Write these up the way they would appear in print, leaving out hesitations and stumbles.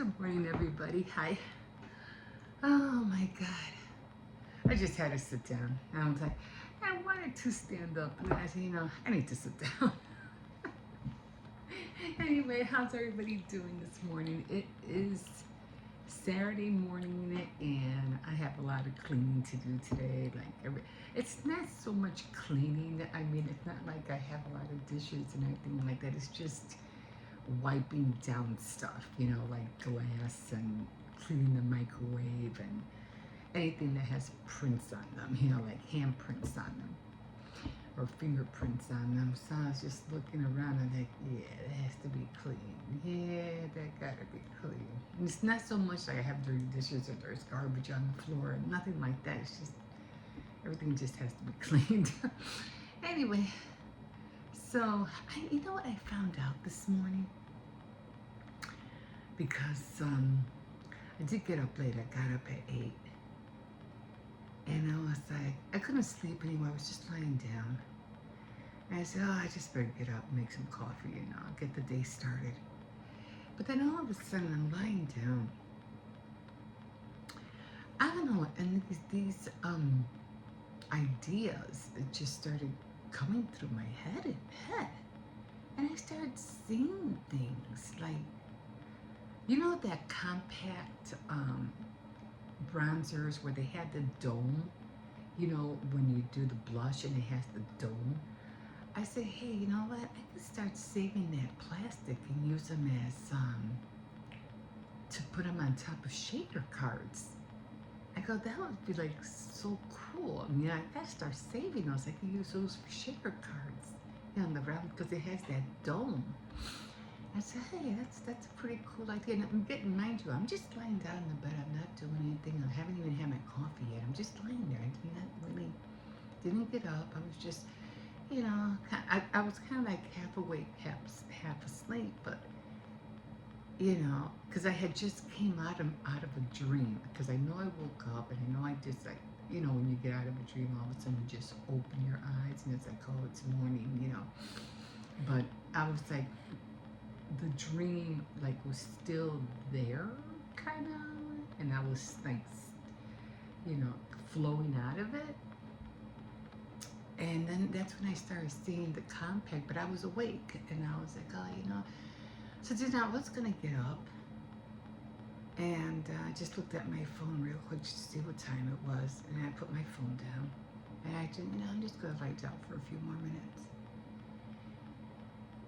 Good morning, everybody. Hi. Oh my God. I just had to sit down. I was like, I wanted to stand up. And I said, I need to sit down. Anyway, how's everybody doing this morning? It is Saturday morning, and I have a lot of cleaning to do today. It's not so much cleaning. I mean, it's not like I have a lot of dishes and everything like that. It's just wiping down stuff, like glass and cleaning the microwave and anything that has prints on them, like handprints on them or fingerprints on them. So I was just looking around and like, yeah, it has to be clean. Yeah, that gotta be clean. And it's not so much like I have dirty dishes or there's garbage on the floor, nothing like that. It's just everything just has to be cleaned. Anyway, so you know what I found out this morning? Because I did get up late. I got up at 8. And I was like, I couldn't sleep anymore. I was just lying down. And I said, I just better get up and make some coffee, get the day started. But then all of a sudden, I'm lying down. I don't know, and these ideas that just started coming through my head. And I started seeing things like, that compact bronzers where they had the dome, when you do the blush and it has the dome. I said, hey, you know what? I could start saving that plastic and use them as, to put them on top of shaker cards. I go, that would be like so cool. I mean, I gotta start saving those. I can use those for shaker cards, on the round, because it has that dome. I said, hey, that's a pretty cool idea. And mind you, I'm just lying down in the bed. I'm not doing anything. I haven't even had my coffee yet. I'm just lying there. I didn't get up. I was just, I was kind of like half awake, half asleep, but, because I had just came out of a dream, because I know I woke up and I know I just like, when you get out of a dream, all of a sudden you just open your eyes and it's like, oh, it's morning, But I was like, the dream was still there, kind of, and I was like, flowing out of it. And then that's when I started seeing the compact, but I was awake, and I was like, oh, So then I was gonna get up, and I just looked at my phone real quick just to see what time it was, and I put my phone down, and I didn't, I'm just gonna lie down for a few more minutes.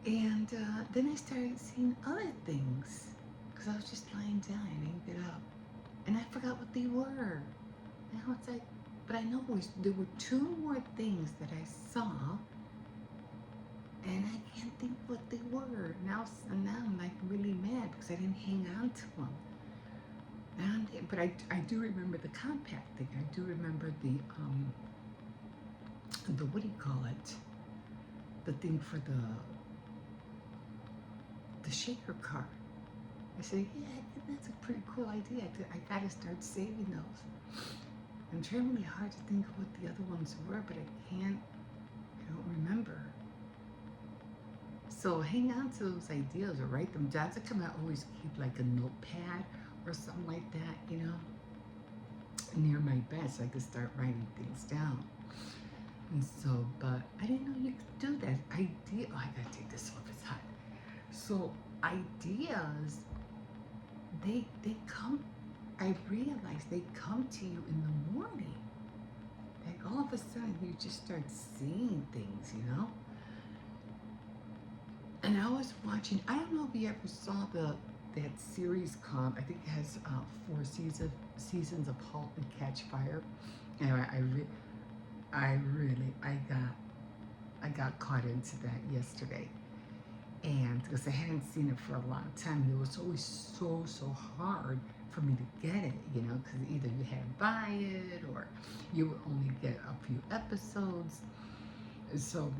And then I started seeing other things, because I was just lying down. I didn't get up. And I forgot what they were. And I was like, but I know there were 2 more things that I saw, and I can't think what they were. Now I'm like really mad because I didn't hang on to them. But I do remember the compact thing. I do remember the what do you call it? The thing for the shaker card. I said, yeah, that's a pretty cool idea. I gotta start saving those. I'm trying really hard to think of what the other ones were, but I don't remember. So hang on to those ideas or write them down. I always keep like a notepad or something like that, near my bed so I could start writing things down. And so, but I didn't know you could do that. I gotta take this off, it's hot. So ideas, they come, I realize they come to you in the morning. Like all of a sudden you just start seeing things, And I was watching, I don't know if you ever saw that series called, I think it has 4 seasons of *Halt and Catch Fire*. Anyway, I got caught into that yesterday. And because I hadn't seen it for a long time, it was always so hard for me to get it, because either you had to buy it or you would only get a few episodes. So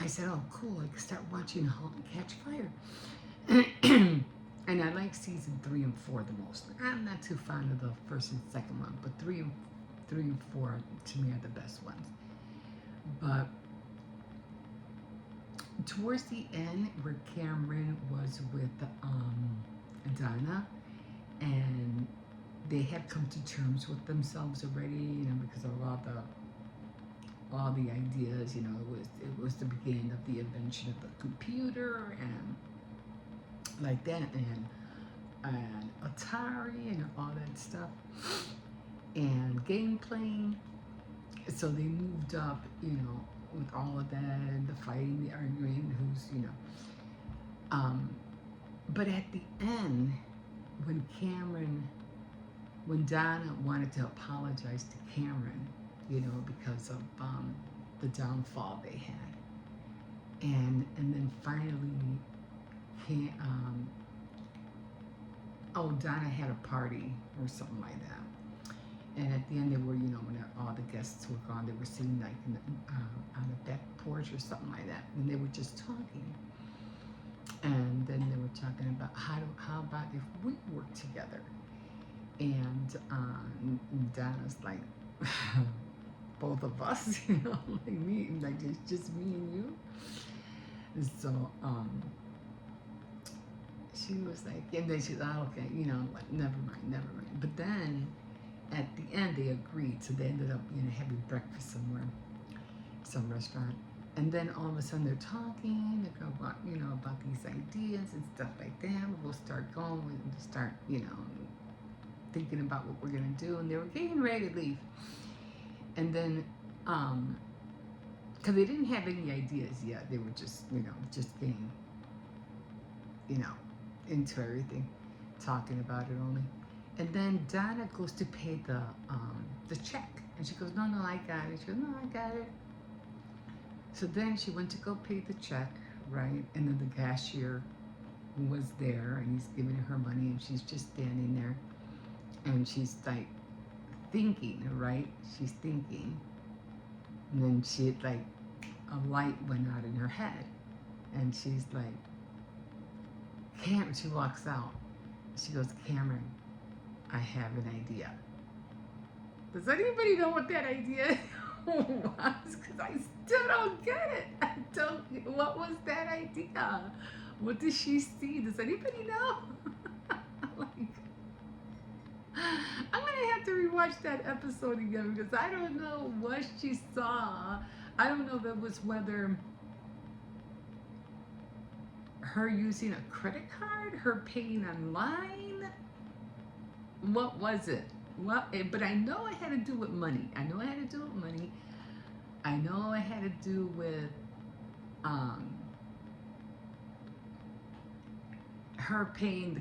I said, oh, cool, I can start watching *Halt and Catch Fire*. And I like season 3 and 4 the most. I'm not too fond of the first and second one, but 3 and 4 to me are the best ones. But towards the end, where Cameron was with Donna, and they had come to terms with themselves already, because of all the ideas, it was the beginning of the invention of the computer and like that, and Atari and all that stuff, and game playing. So they moved up, with all of that, and the fighting, the arguing, but at the end, when Donna wanted to apologize to Cameron, because of the downfall they had, and then finally, Donna had a party or something like that. And at the end, they were, when all the guests were gone, they were sitting like on the back porch or something like that, and they were just talking. And then they were talking about how about if we work together? And Donna's like, both of us, like me, like it's just me and you. And so she was like, and then she's like, okay, like, never mind. But then at the end, they agreed. So they ended up, having breakfast somewhere, some restaurant. And then all of a sudden they're talking about, about these ideas and stuff like that. We'll start going, we'll start, thinking about what we're going to do. And they were getting ready to leave. And then, because they didn't have any ideas yet. They were just, just getting, into everything, talking about it only. And then Donna goes to pay the check. And she goes, no, I got it. She goes, no, I got it. So then she went to go pay the check, right? And then the cashier was there, and he's giving her money, and she's just standing there. And she's like thinking, right? She's thinking. And then a light went out in her head. And she's like, Cameron, she walks out. She goes, Cameron, I have an idea. Does anybody know what that idea was? Because I still don't get it. What was that idea? What did she see? Does anybody know? I'm going to have to rewatch that episode again because I don't know what she saw. I don't know if it was whether her using a credit card, her paying online. What was it? But I know it had to do with money. I know it had to do with her paying the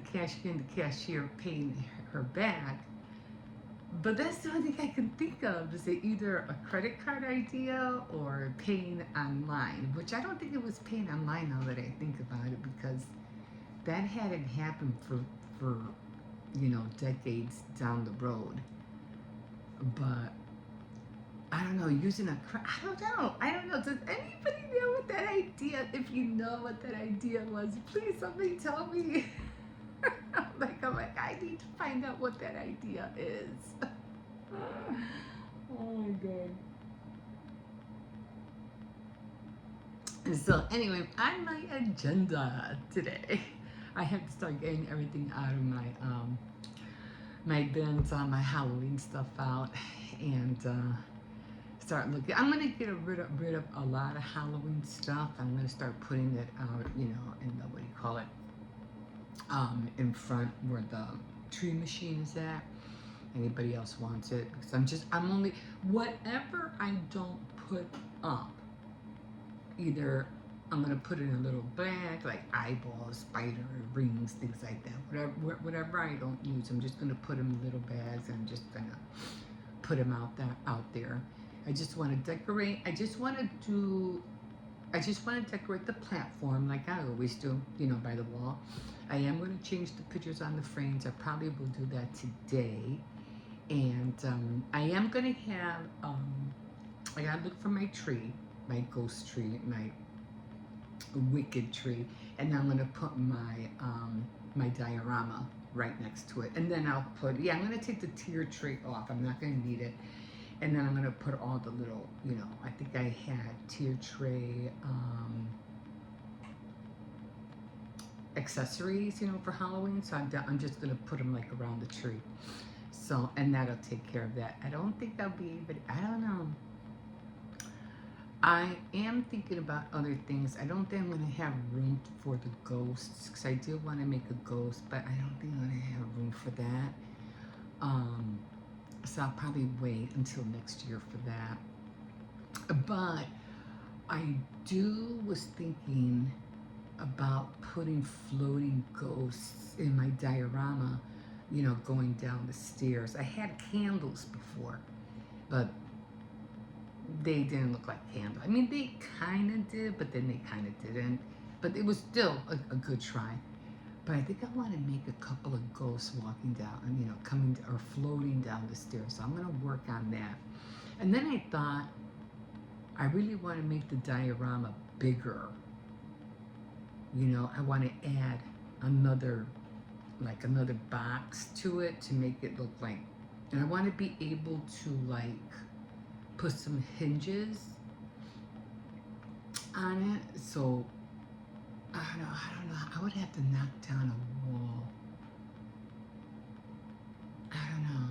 cashier paying her back. But that's the only thing I can think of, is it either a credit card idea or paying online, which I don't think it was paying online now that I think about it, because that hadn't happened for decades down the road. But I don't know, I don't know. Does anybody know what that idea, if you know what that idea was, please somebody tell me. I'm like, I need to find out what that idea is. Oh my God. So anyway, on my agenda today, I have to start getting everything out of my bins, on my Halloween stuff out, and start looking. I'm gonna get rid of a lot of Halloween stuff. I'm gonna start putting it out, in the, what do you call it, in front where the tree machine is at. Anybody else wants it? Because I'm only, whatever I don't put up, either I'm gonna put it in a little bag, like eyeballs, spider, rings, things like that. Whatever I don't use, I'm just gonna put them in little bags, and I'm just gonna put them out there. I just want to decorate. I just want to decorate the platform like I always do, by the wall. I am going to change the pictures on the frames. I probably will do that today. And I am going to have, I got to look for my tree, my ghost tree, my wicked tree. And I'm going to put my, my diorama right next to it. And then I'll put, I'm going to take the tier tree off. I'm not going to need it. And then I'm going to put all the little, I think I had tier tray, accessories, for Halloween. So I'm just gonna put them like around the tree. So, and that'll take care of that. I don't think I'll be able to, I don't know. I am thinking about other things. I don't think I'm going to have room for the ghosts because I do want to make a ghost, but I don't think I'm going to have room for that. So I'll probably wait until next year for that. But I was thinking about putting floating ghosts in my diorama, going down the stairs. I had candles before, but they didn't look like candles. I mean, they kind of did, but then they kind of didn't. But it was still a good try. But I think I want to make a couple of ghosts walking down, and coming or floating down the stairs. So I'm going to work on that. And then I thought I really want to make the diorama bigger. I want to add another box to it to make it look like, and I want to be able to put some hinges on it. So I don't know. I would have to knock down a wall. I don't know.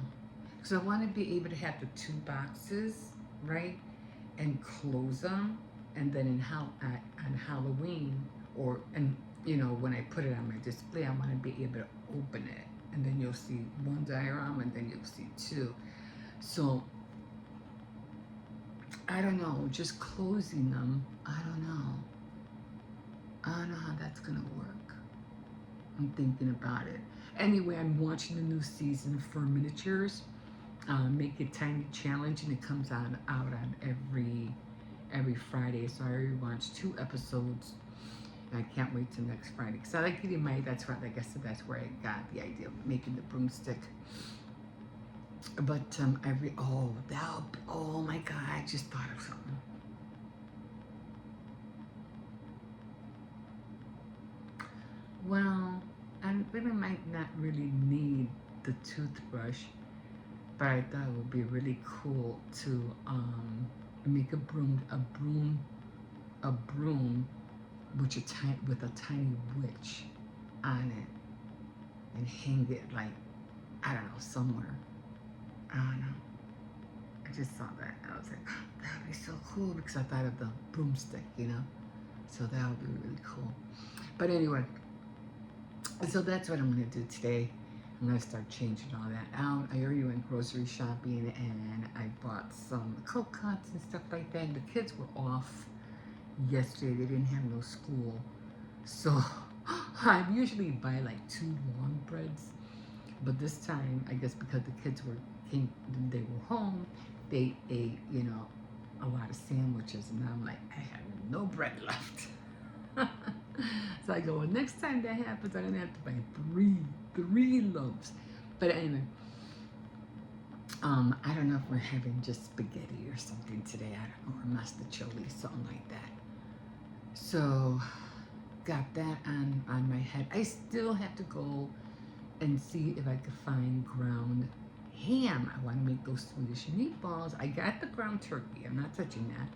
Because I want to be able to have the two boxes, right? And close them. And then on Halloween, when I put it on my display, I want to be able to open it. And then you'll see one diorama, and then you'll see two. So I don't know, just closing them, I don't know how that's gonna work. I'm thinking about it. Anyway, I'm watching the new season for miniatures, Make It Tiny Challenge, and it comes out on every Friday. So I already watched 2 episodes, and I can't wait till next Friday. Because I like getting that's where I got the idea of making the broomstick. But oh my God, I just thought of something. Well, I really might not really need the toothbrush, but I thought it would be really cool to make a broom with a tiny witch on it and hang it I don't know, somewhere. I don't know. I just saw that and I was like, that would be so cool because I thought of the broomstick, So that would be really cool. But anyway, so that's what I'm going to do today. I'm going to start changing all that out. I already went grocery shopping and I bought some Coke cuts and stuff like that. And the kids were off yesterday. They didn't have no school. So I usually buy 2 long breads. But this time, I guess because the kids they were home, they ate, a lot of sandwiches. And I'm like, I have no bread left. So I go, well, next time that happens, I'm gonna have to buy three loaves. But anyway, I don't know if we're having just spaghetti or something today. I don't know, or masticcioli, something like that. So got that on my head. I still have to go and see if I could find ground ham. I want to make those Swedish meatballs. I got the ground turkey. I'm not touching that.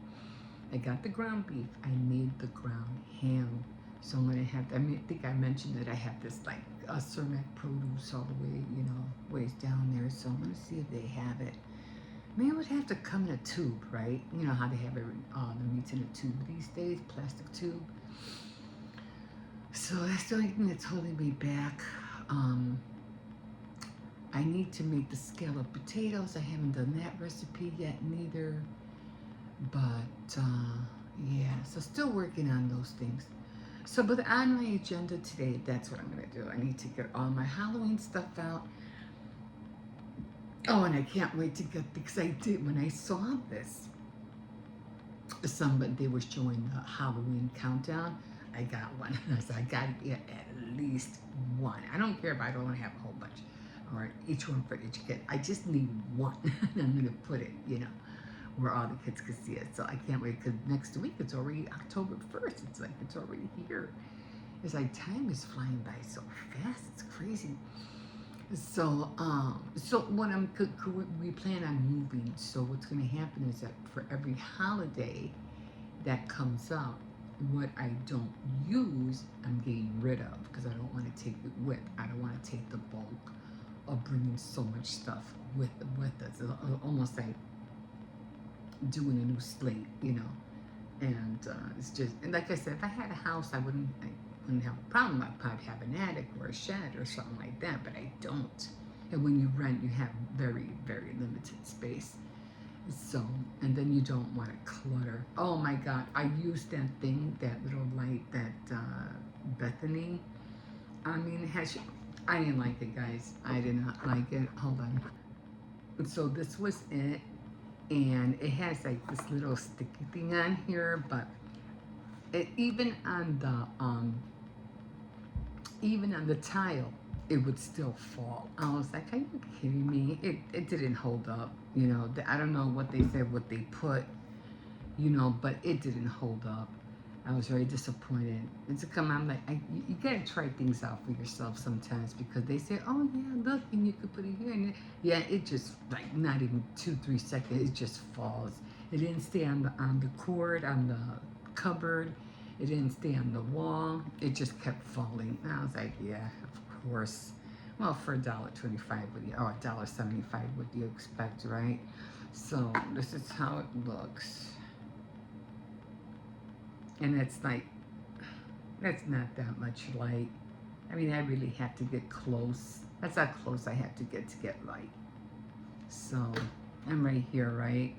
I got the ground beef. I need the ground ham. So I'm gonna have to, I think I mentioned that I have this a Cermak produce all the way, ways down there. So I'm gonna see if they have it. Maybe it would have to come in a tube, right? You know how they have the meats in a tube these days, plastic tube. So that's the only thing that's holding me back. I need to make the scalloped potatoes. I haven't done that recipe yet neither. But yeah, so still working on those things. So, but on my agenda today, that's what I'm going to do. I need to get all my Halloween stuff out. Oh, and I can't wait to get, because I did, when I saw this, they were showing the Halloween countdown. I got one. So I got to get at least one. I don't care if I don't want to have a whole bunch, or each one for each kid. I just need one. And I'm going to put it, where all the kids could see it. So I can't wait, because next week it's already October 1st. It's already here. It's time is flying by so fast. It's crazy. So when we plan on moving. So what's going to happen is that for every holiday that comes up, what I don't use, I'm getting rid of because I don't want to take it with. I don't want to take the bulk of bringing so much stuff with us. It's almost like doing a new slate, you know. And it's just, and like I said, if I had a house, I wouldn't have a problem. I'd probably have an attic or a shed or something like that, but I don't. And when you rent, you have very, very limited space. So, and then you don't want to clutter. Oh my God, I used that thing, that little light that Bethany, I mean, I didn't like it, guys. I did not like it. Hold on. So this was it. And it has like this little sticky thing on here, but even on the tile, it would still fall. I was like, are you kidding me? It didn't hold up, you know. I don't know what they said, what they put, you know, but it didn't hold up. I was very disappointed. And to come out, like, you gotta try things out for yourself sometimes, because they say, oh yeah, look, and you could put it here, and yeah, it just, like, not even 2-3 seconds, it just falls. It didn't stay on the cord, on the cupboard. It didn't stay on the wall. It just kept falling. And I was like, yeah, of course. Well, for $1.25, or $1.75, would you expect, right? So this is how it looks. And it's like, that's not that much light. I mean, I really have to get close. That's how close I have to get light. So I'm right here, right?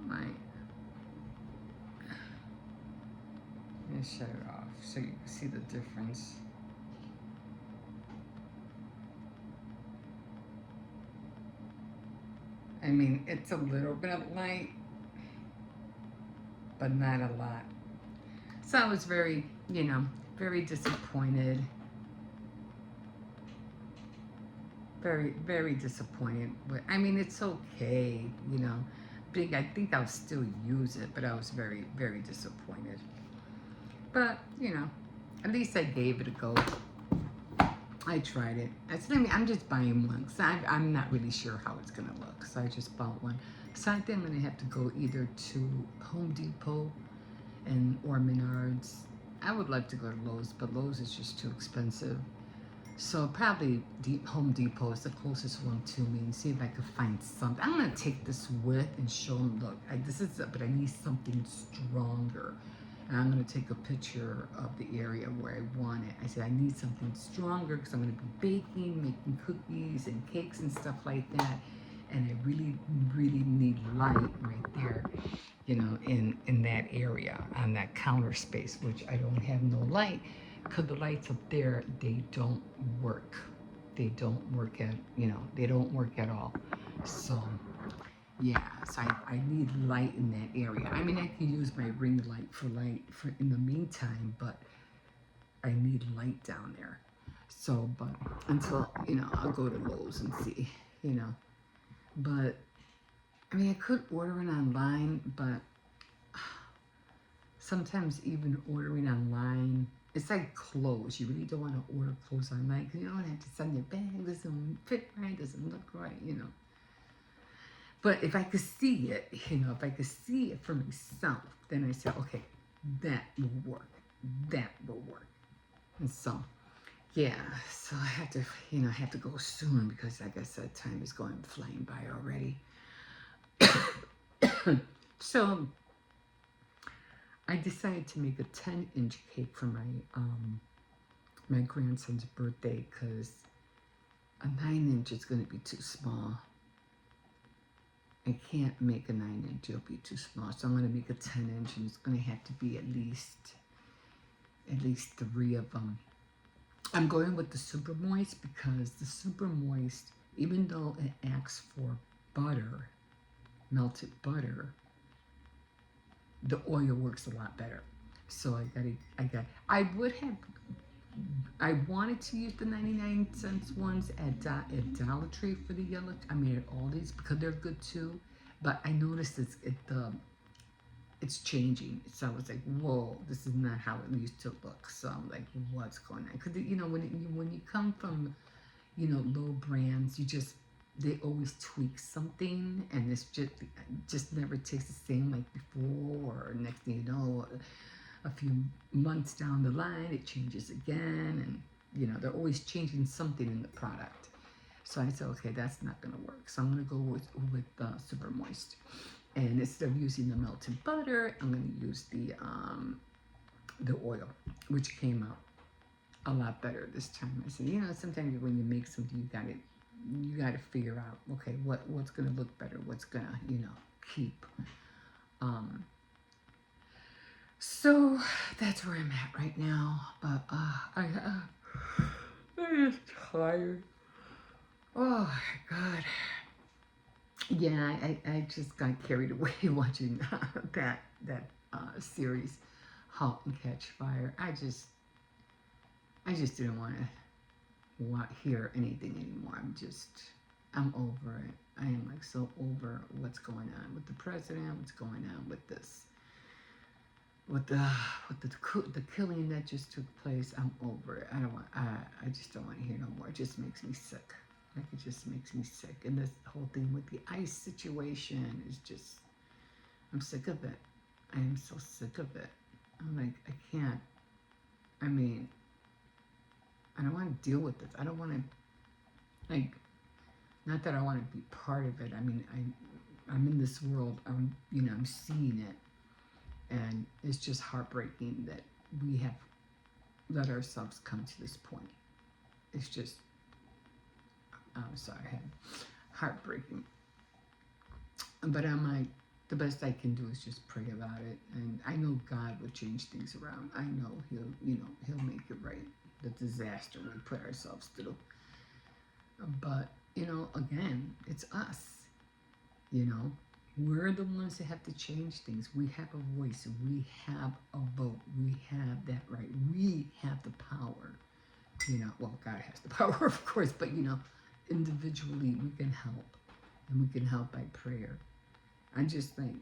Right. Let me shut it off so you can see the difference. I mean, it's a little bit of light, but not a lot. So I was very, you know, very disappointed. Very, very disappointed. But I mean, it's okay, you know. I think I'll still use it, but I was very, very disappointed. But, you know, at least I gave it a go. I tried it. I'm just buying one, because I'm not really sure how it's going to look. So I just bought one. So I think I'm going to have to go either to Home Depot or Menards. I would like to go to Lowe's, but Lowe's is just too expensive. So probably Home Depot is the closest one to me, and see if I could find something. I'm going to take this with and show them, look, but I need something stronger. And I'm going to take a picture of the area where I want it. I said, I need something stronger because I'm going to be baking, making cookies and cakes and stuff like that. And I really, really need light right there, you know, in that area, on that counter space, which I don't have no light, because the lights up there, they don't work. They don't work they don't work at all. So yeah, so I need light in that area. I mean, I can use my ring light for in the meantime, but I need light down there. So, but until, you know, I'll go to Lowe's and see, you know. But, I mean, I could order it online, but sometimes even ordering online, it's like clothes. You really don't want to order clothes online, because you don't have to send your bag. It doesn't fit right, doesn't look right, you know. But if I could see it, you know, if I could see it for myself, then I said, okay, that will work. That will work. And so, yeah, so I have to go soon, because like I said, time is flying by already. So I decided to make a 10-inch cake for my grandson's birthday, because a 9-inch is going to be too small. I can't make a 9-inch, it'll be too small. So I'm going to make a 10-inch, and it's going to have to be at least 3 of them. I'm going with the super moist, because the super moist, even though it asks for butter, melted butter, the oil works a lot better. So I wanted to use the 99-cent ones at Dollar Tree for the yellow, at Aldi's, because they're good too. But I noticed it's changing. So I was like, whoa, this is not how it used to look. So I'm like, what's going on? Because, you know, when you come from, you know, low brands, you just, they always tweak something, and it's just never tastes the same like before. Or next thing you know, a few months down the line, it changes again, and they're always changing something in the product. So I said, okay, that's not gonna work. So I'm gonna go with Super Moist, and instead of using the melted butter, I'm gonna use the oil, which came out a lot better this time. I said, sometimes when you make something, you gotta figure out, okay, what's gonna look better, what's gonna keep. So that's where I'm at right now. But I'm just tired. Oh my God. Yeah, I just got carried away watching that series, *Halt and Catch Fire*. I just didn't want to hear anything anymore. I'm over it. I am like so over what's going on with the president, what's going on with this, with the killing that just took place. I'm over it. I just don't want to hear no more. It just makes me sick. Like, it just makes me sick. And this whole thing with the ICE situation is just, I'm sick of it. I am so sick of it. I'm like, I can't. I mean, I don't want to deal with this. I don't want to, like, not that I want to be part of it. I mean, I'm in this world. I'm seeing it. And it's just heartbreaking that we have let ourselves come to this point. It's just, I'm sorry, heartbreaking. But I'm like, the best I can do is just pray about it. And I know God will change things around. I know he'll make it right. The disaster we put ourselves through. But, again, it's us. We're the ones that have to change things. We have a voice. We have a vote. We have that right. We have the power. Well, God has the power, of course, but, individually we can help. And we can help by prayer. I'm just like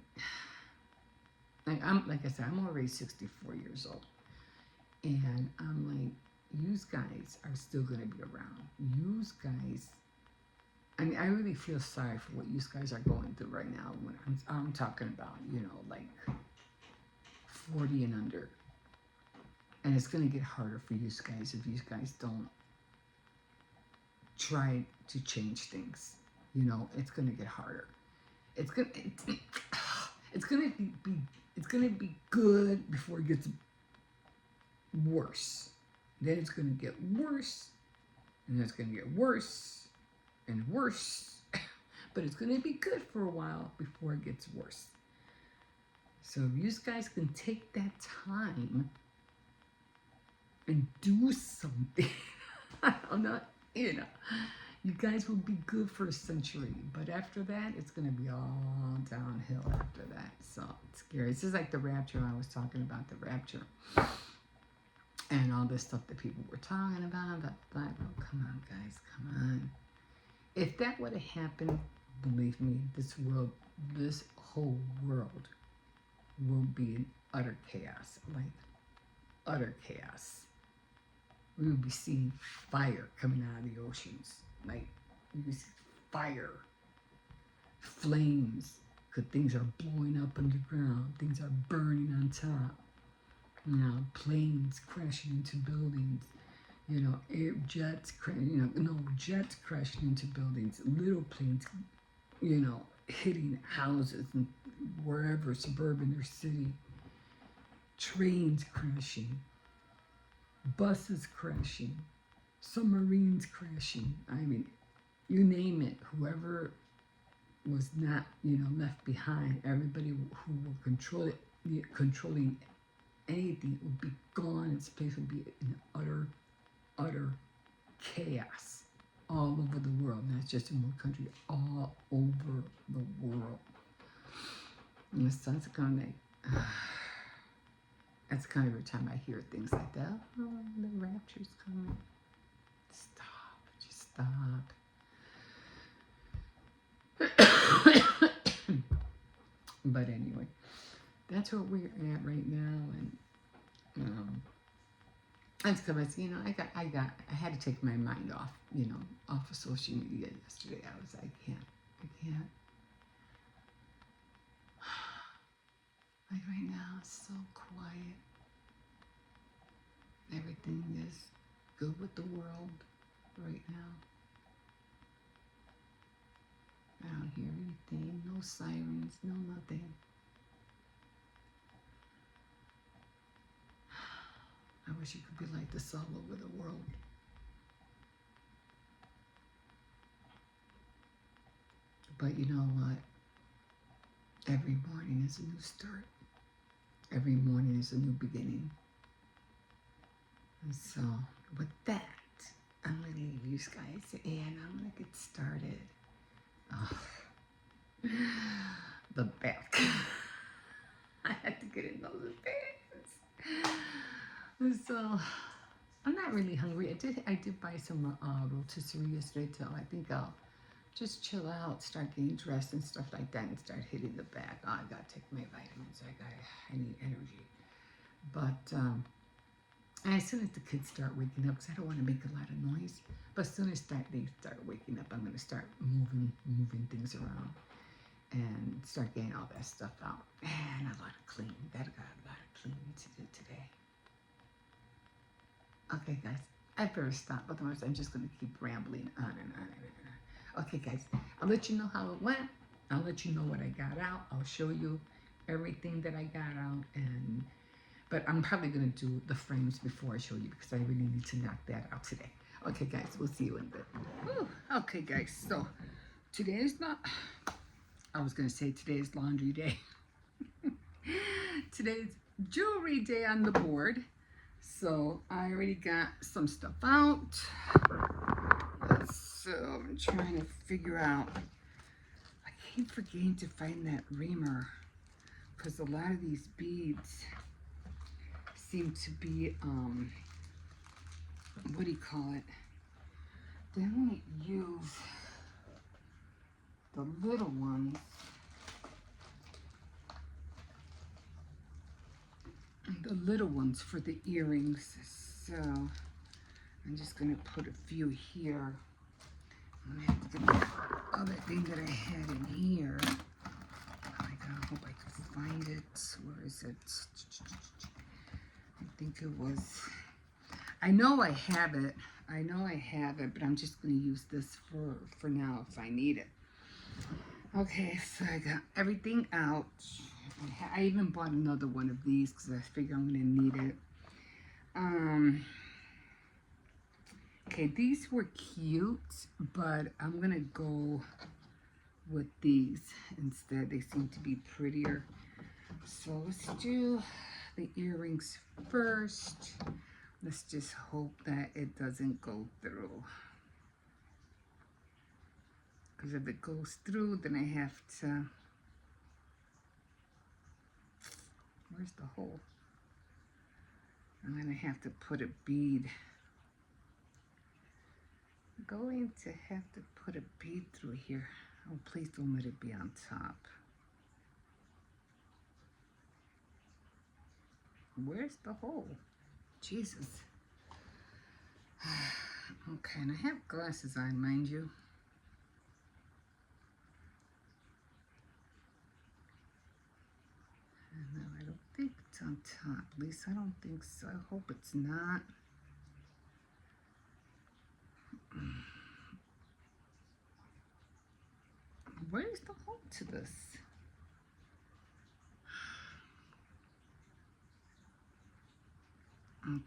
I said, I'm already 64 years old. And I'm like, you guys are still going to be around. You guys, I mean, I really feel sorry for what you guys are going through right now. When I'm talking about, like 40 and under. And it's going to get harder for you guys if you guys don't try to change things. It's going to get harder. It's going to be good before it gets worse. Then it's going to get worse, and then it's going to get worse and worse. But it's going to be good for a while before it gets worse. So if you guys can take that time and do something, I don't know, you guys will be good for a century. But after that, it's going to be all downhill after that. So it's scary. It's just like the rapture. I was talking about the rapture. And all this stuff that people were talking about. But oh, come on, guys. Come on. If that would have happened, believe me, this whole world will be in utter chaos. Like, utter chaos. We would be seeing fire coming out of the oceans. Like, you can see fire, flames, because things are blowing up underground. Things are burning on top. Planes crashing into buildings. Jets crashing into buildings. Little planes, hitting houses and wherever, suburban or city. Trains crashing. Buses crashing. Submarines crashing. I mean, you name it. Whoever was not, left behind, everybody who will controlling anything would be gone. This place would be in utter chaos all over the world. Not just in one country, all over the world. And so it's kind of like, that's kind of every time I hear things like that. Oh, the rapture's coming. Stop. Just stop. But anyway, that's what we're at right now. And That's because, you know, I had to take my mind off, you know, off of social media yesterday. I was like, I can't. Like right now, it's so quiet. Everything is good with the world right now. I don't hear anything, no sirens, no nothing. I wish it could be like this all over the world. But you know what? Every morning is a new start. Every morning is a new beginning. And so, with that, I'm going to leave you guys and I'm going to get started. Oh, the back. I had to get in those pants. And so, I'm not really hungry. I did buy some rotisserie yesterday, so I think I'll just chill out, start getting dressed and stuff like that, and start hitting the back. Oh, I gotta take my vitamins. I need energy. But as soon as the kids start waking up, because I don't want to make a lot of noise, but as soon as they start waking up, I'm gonna start moving things around and start getting all that stuff out. And a lot of cleaning. Got a lot of cleaning to do today. Okay, guys, I better stop. Otherwise, I'm just gonna keep rambling on and on and on. Okay, guys, I'll let you know how it went. I'll let you know what I got out. I'll show you everything that I got out, but I'm probably gonna do the frames before I show you because I really need to knock that out today. Okay, guys, we'll see you in a bit. Whew. Okay, guys, so today is not. I was gonna say today is laundry day. Today's jewelry day on the board. So I already got some stuff out. So I'm trying to figure out. I keep forgetting to find that reamer because a lot of these beads seem to be what do you call it? They only use the little ones. The little ones for the earrings. So I'm just gonna put a few here. I'm gonna have to get the other thing that I had in here. Oh my God, I hope I can find it. Where is it? I think it was, I know I have it. But I'm just gonna use this for now if I need it. Okay, so I got everything out. I even bought another one of these because I figure I'm gonna need it. Okay, these were cute, but I'm gonna go with these instead. They seem to be prettier. So let's do the earrings first. Let's just hope that it doesn't go through. Because if it goes through, then I have to, where's the hole? I'm gonna have to put a bead. I'm going to have to put a bead through here. Oh, please don't let it be on top. Where's the hole? Jesus. Okay, and I have glasses on, mind you. No, I don't think it's on top. At least I don't think so. I hope it's not. Where's the hole to this? Okay,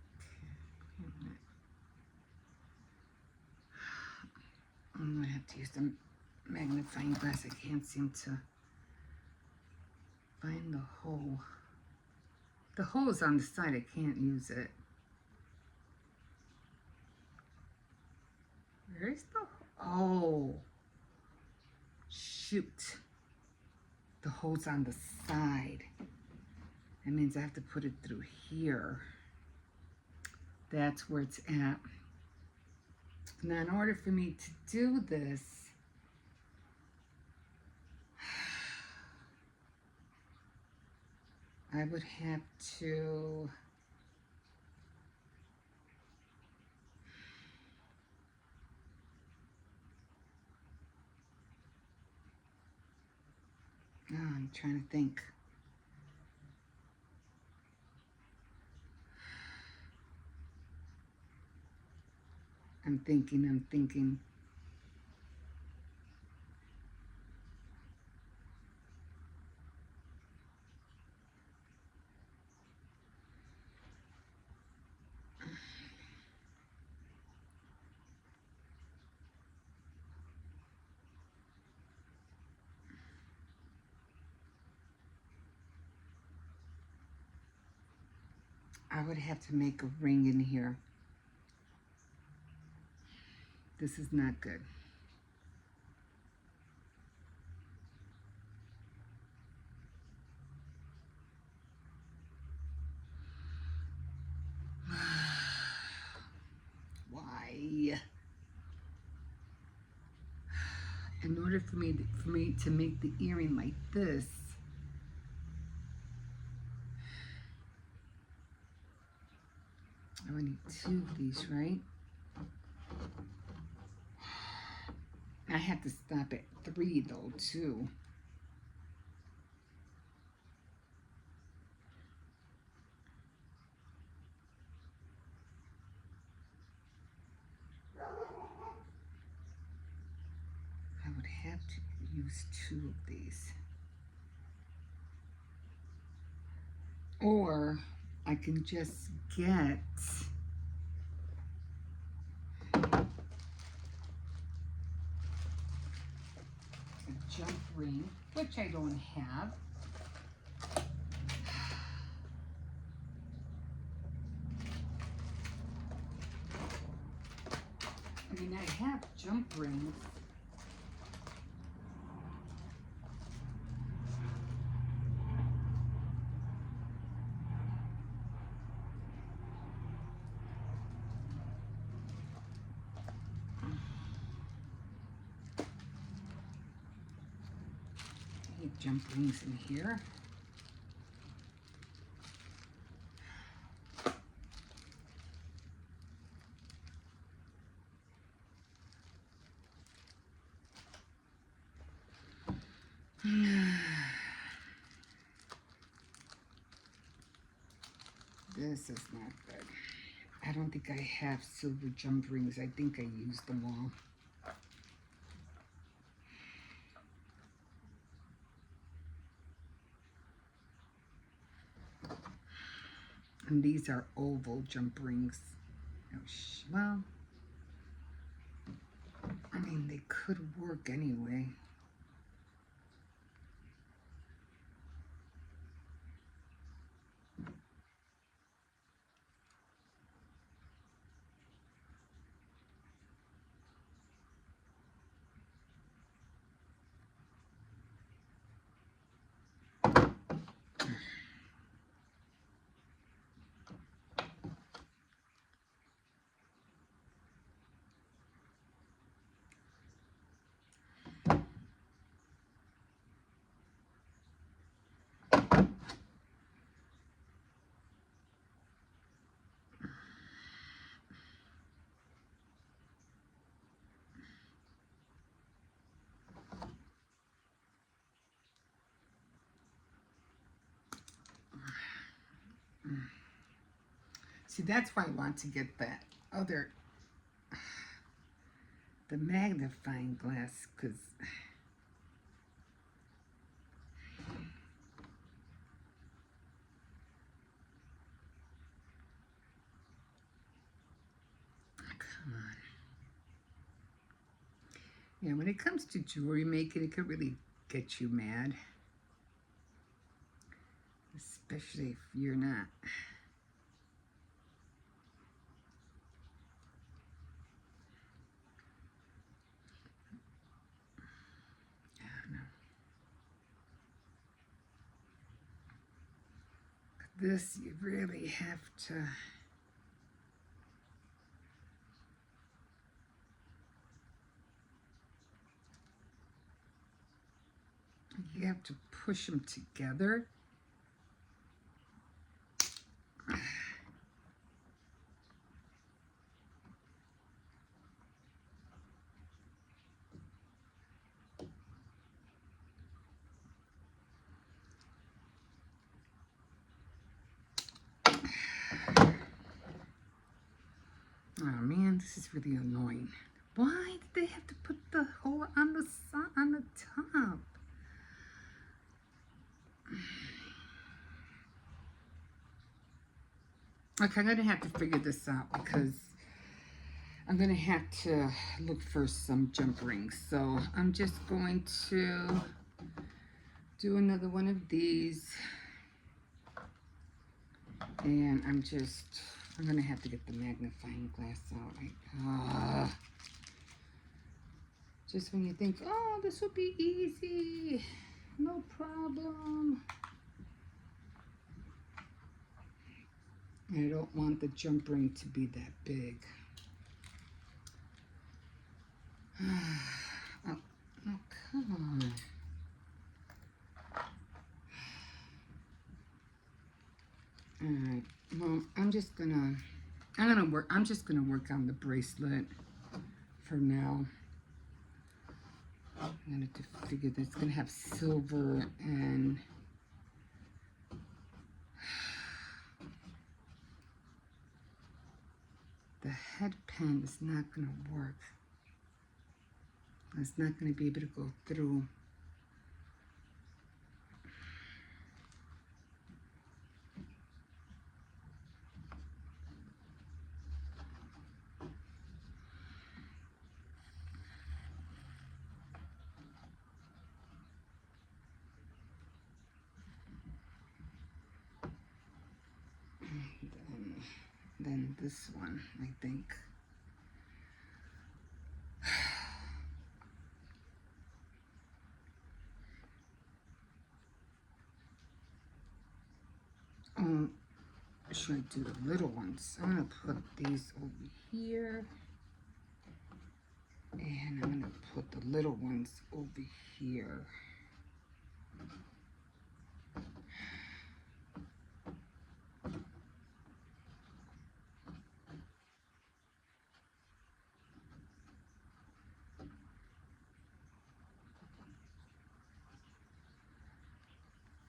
wait a minute. I'm gonna have to use the magnifying glass. I can't seem to find the hole. The hole is on the side. I can't use it. Where's the hole? Oh, shoot. The hole's on the side. That means I have to put it through here. That's where it's at. Now, in order for me to do this, I would have to I'm trying to think. I'm thinking. I would have to make a ring in here. This is not good. Why? In order for me to make the earring like this, I would need 2 of these, right? I have to stop at 3 though, too. I would have to use 2 of these. Or I can just get a jump ring, which I don't have. I mean, I have jump rings. I need jump rings in here. This is not good. I don't think I have silver jump rings. I think I used them all. And these are oval jump rings. Oh, well, I mean, they could work anyway. See, that's why I want to get that other, the magnifying glass, because come on. Yeah, when it comes to jewelry making, it could really get you mad. Especially if you're not. I don't know. This, you really have to. You have to push them together. Oh man, this is really annoying. Why did they have to put the hole on the side, on the top? Okay, I'm gonna have to figure this out because I'm gonna have to look for some jump rings. So I'm just going to do another one of these, and I'm gonna have to get the magnifying glass out. Just when you think, oh, this will be easy, no problem. I don't want the jump ring to be that big. Oh, oh, come on. Alright, well, I'm just gonna work on the bracelet for now. I'm gonna have to figure that it's gonna have silver and the head pen is not gonna work. It's not gonna be able to go through. Then this one, I think. Oh, should I do the little ones? I'm gonna put these over here, and I'm gonna put the little ones over here.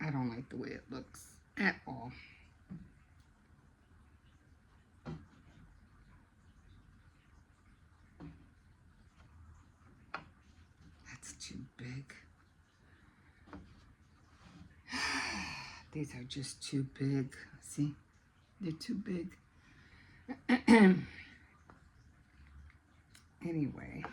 I don't like the way it looks at all. That's too big. These are just too big. See, they're too big. Anyway.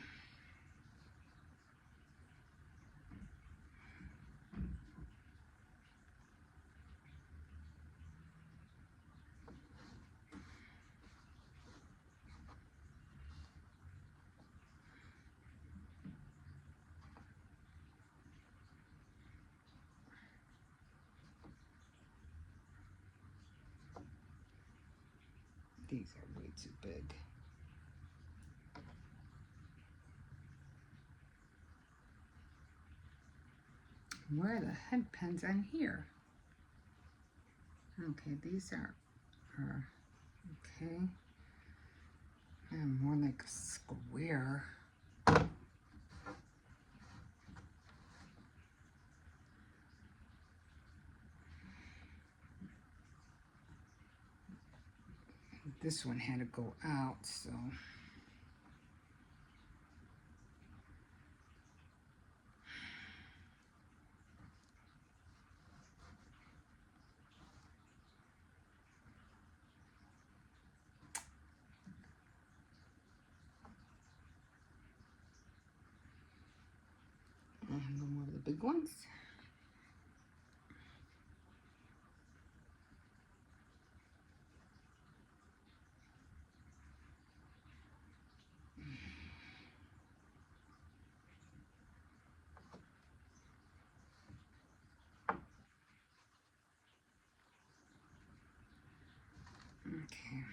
These are way too big. Where are the head pens on here? Okay, these are okay. And more like a square. This one had to go out, so. And no more of the big ones. Okay.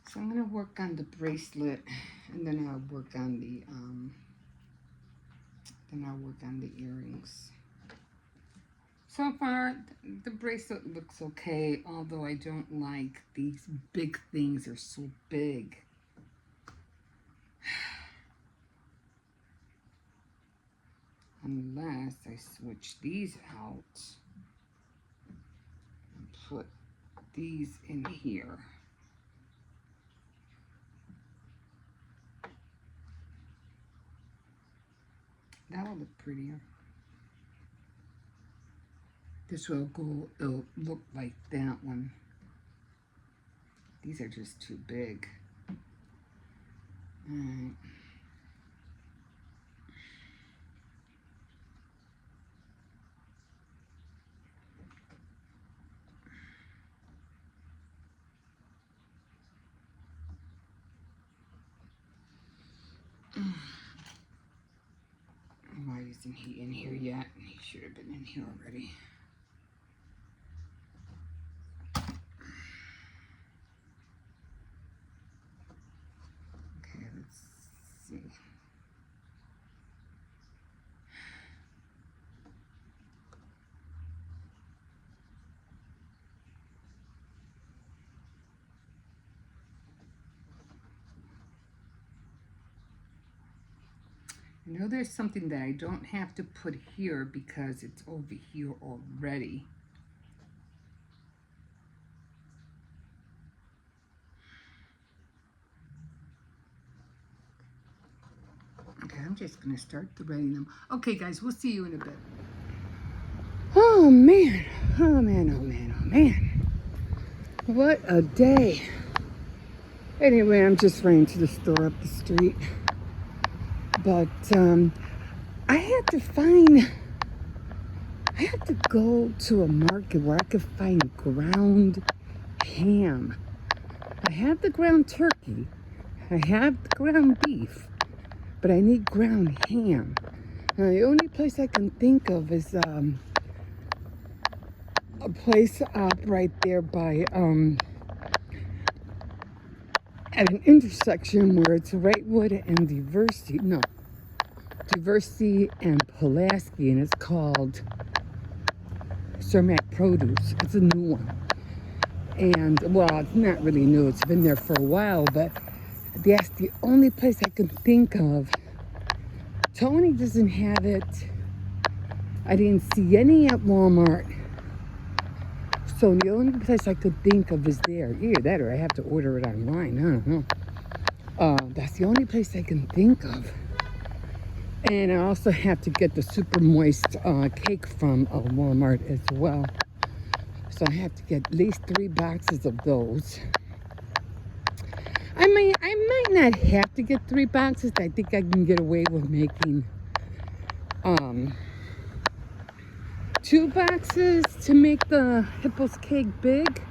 So I'm gonna work on the bracelet, and then I'll work on Then I'll work on the earrings. So far, the bracelet looks okay, although I don't like these big things. They're so big. Unless I switch these out and put these in here. That will look prettier. This will go, it'll look like that one. These are just too big. All right. Why isn't he in here yet? He should have been in here already. Okay, let's see. I know there's something that I don't have to put here because it's over here already. Okay, I'm just going to start threading them. Okay, guys, we'll see you in a bit. Oh, man. Oh, man, oh, man, oh, man. What a day. Anyway, I'm just running to the store up the street. But I had to go to a market where I could find ground ham. I have the ground turkey. I have the ground beef. But I need ground ham. Now, the only place I can think of is a place up right there by at an intersection where it's Wrightwood and Diversity and Pulaski, and it's called Cermak Produce. It's a new one. And, well, it's not really new. It's been there for a while, but that's the only place I can think of. Tony doesn't have it. I didn't see any at Walmart. So the only place I could think of is there. Either that or I have to order it online. I don't know. That's the only place I can think of. And I also have to get the super moist cake from Walmart as well. So I have to get at least 3 boxes of those. I might not have to get 3 boxes. I think I can get away with making 2 boxes to make the Hippo's cake big.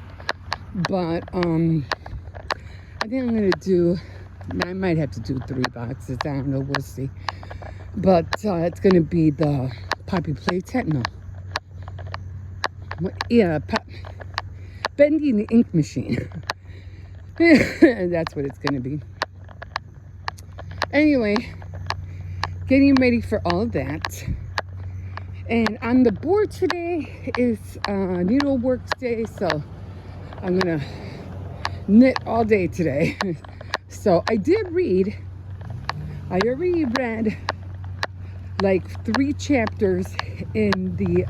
But I think I'm gonna do, I might have to do 3 boxes. I don't know, we'll see. But it's gonna be the Poppy Playtime. No. Yeah, Bendy the Ink Machine. That's what it's gonna be. Anyway, getting ready for all that. And on the board today is needlework day, so I'm gonna knit all day today. So I already read like 3 chapters in the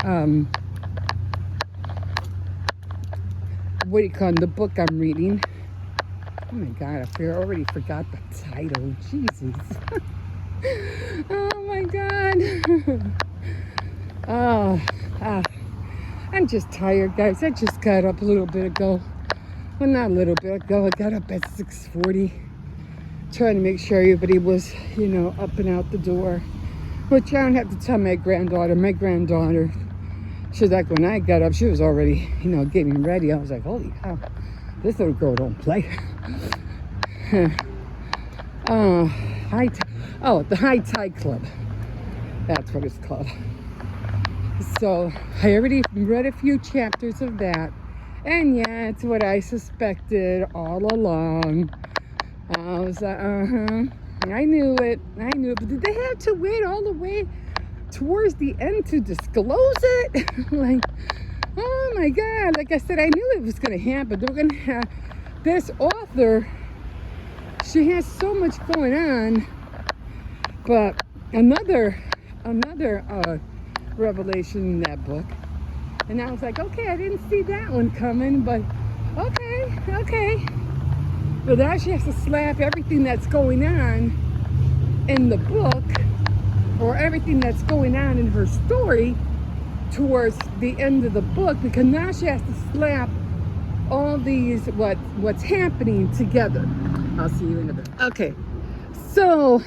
what do you call it, the book I'm reading. Oh my god, I already forgot the title. Jesus. Oh my god. I'm just tired, guys. I just got up a little bit ago. Well, not a little bit ago. I got up at 6:40. Trying to make sure everybody was, up and out the door. Which I don't have to tell my granddaughter. My granddaughter, she's like, when I got up, she was already, getting ready. I was like, holy cow, this little girl don't play. The High Tide Club. That's what it's called. So I already read a few chapters of that. And yeah, it's what I suspected all along. I was like, I knew it. But did they have to wait all the way towards the end to disclose it. Like, oh my God. Like I said, I knew it was going to happen. They're going to have this author. She has so much going on. But another revelation in that book. And I was like, okay, I didn't see that one coming, but okay. But now she has to slap everything that's going on in the book, or everything that's going on in her story towards the end of the book, because now she has to slap all these what's happening together. I'll see you in a bit. Okay, so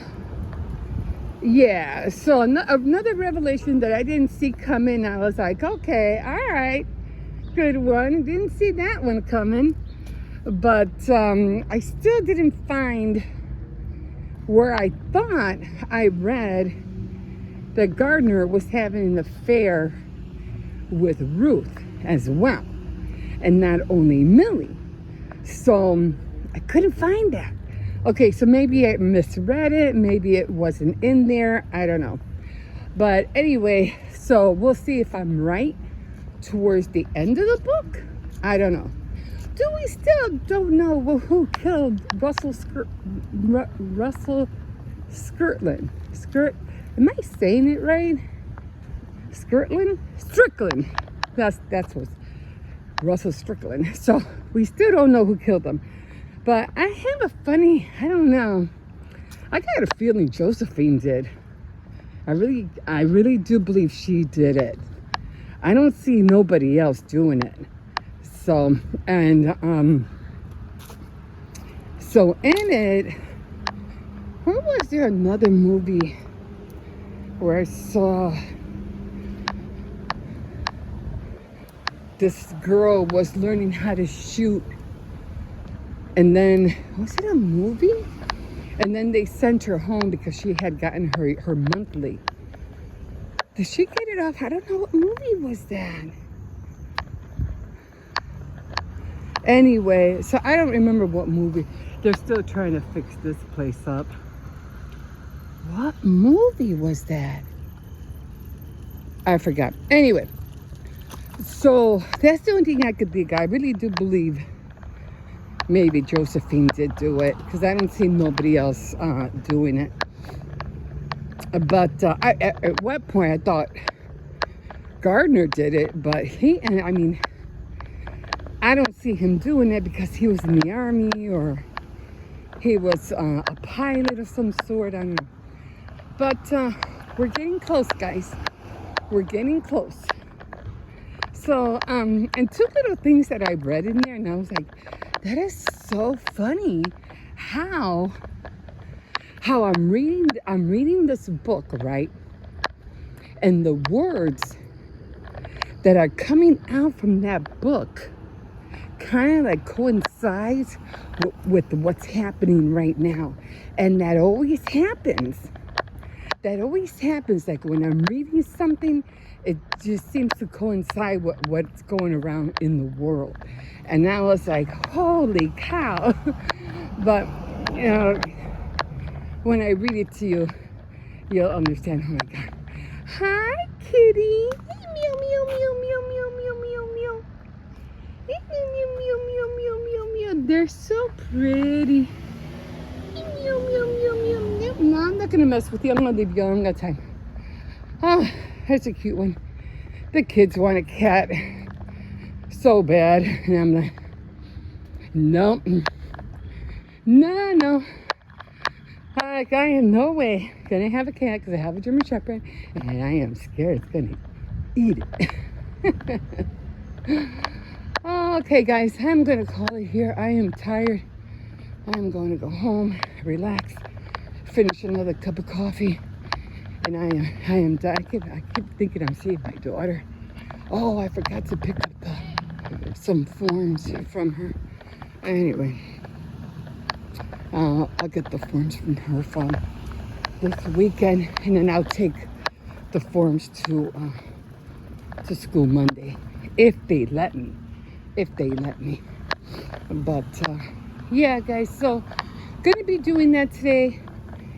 yeah, so another revelation that I didn't see coming. I was like, okay, all right, good one. Didn't see that one coming. But I still didn't find where I thought I read that Gardner was having an affair with Ruth as well, and not only Millie. So I couldn't find that. Okay, so maybe I misread it. Maybe it wasn't in there. I don't know. But anyway, so we'll see if I'm right towards the end of the book. I don't know. Do we still don't know who killed Russell Skirtland? Am I saying it right? Strickland. That's what Russell Strickland. So we still don't know who killed him. But I have I don't know. I got a feeling Josephine did. I really do believe she did it. I don't see nobody else doing it. So, and so in it, where was there another movie where I saw this girl was learning how to shoot, and then, was it a movie? And then they sent her home because she had gotten her monthly. Did she get it off? I don't know, what movie was that? Anyway, so I don't remember what movie. They're still trying to fix this place up. What movie was that? I forgot. Anyway, so that's the only thing I could think. I really do believe maybe Josephine did do it, because I don't see nobody else doing it. But at what point I thought Gardner did it, but I don't see him doing it because he was in the army, or he was a pilot of some sort. I don't know. But we're getting close, guys. We're getting close. So, and two little things that I read in there, and I was like, that is so funny how I'm reading this book, right? And the words that are coming out from that book kind of like coincides with what's happening right now. And that always happens. Like when I'm reading something, it just seems to coincide with what's going around in the world. And I was like, holy cow. But, you know, when I read it to you, you'll understand. Oh my God. Hi, kitty. Meow, meow, meow, meow, meow, meow, meow, meow. Meow, meow, meow, meow, meow, meow, meow. They're so pretty. Meow, meow, meow, meow, meow. No, I'm not going to mess with you. I'm going to leave you alone. I got time. Oh, that's a cute one. The kids want a cat so bad. And I'm like, no. I am no way gonna have a cat because I have a German Shepherd, and I am scared it's gonna eat it. Okay, guys, I'm gonna call it here. I am tired. I'm going to go home, relax, finish another cup of coffee, and I am done. I keep thinking I'm seeing my daughter. Oh, I forgot to pick up some forms from her. Anyway. I'll get the forms from her from this weekend, and then I'll take the forms to school Monday, if they let me. But yeah, guys, so gonna be doing that today.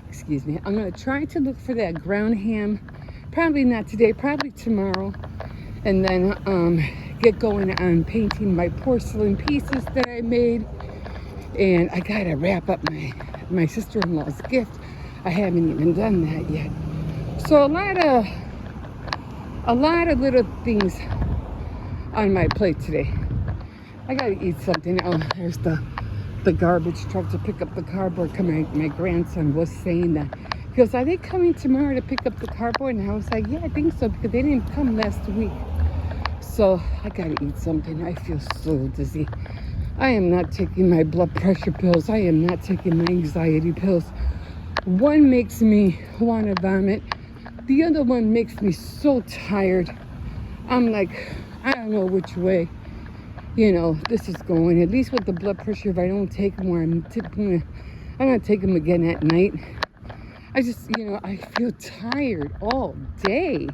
Excuse me. I'm gonna try to look for that ground ham Probably not today, probably tomorrow. And then get going on painting my porcelain pieces that I made. And I gotta wrap up my sister-in-law's gift. I haven't even done that yet. So a lot of little things on my plate today. I gotta eat something. Oh, there's the garbage truck to pick up the cardboard. My grandson was saying that. He goes, are they coming tomorrow to pick up the cardboard? And I was like, yeah, I think so, because they didn't come last week. So I gotta eat something. I feel so dizzy. I am not taking my blood pressure pills. I am not taking my anxiety pills. One makes me want to vomit. The other one makes me so tired. I'm like, I don't know which way, this is going. At least with the blood pressure, if I don't take them, I'm going to take them again at night. I just, I feel tired all day.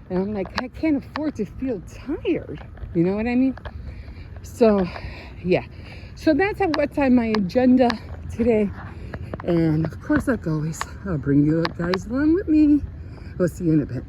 And I'm like, I can't afford to feel tired. You know what I mean? So, yeah. So that's what's on my agenda today. And of course, like always, I'll bring you guys along with me. We'll see you in a bit.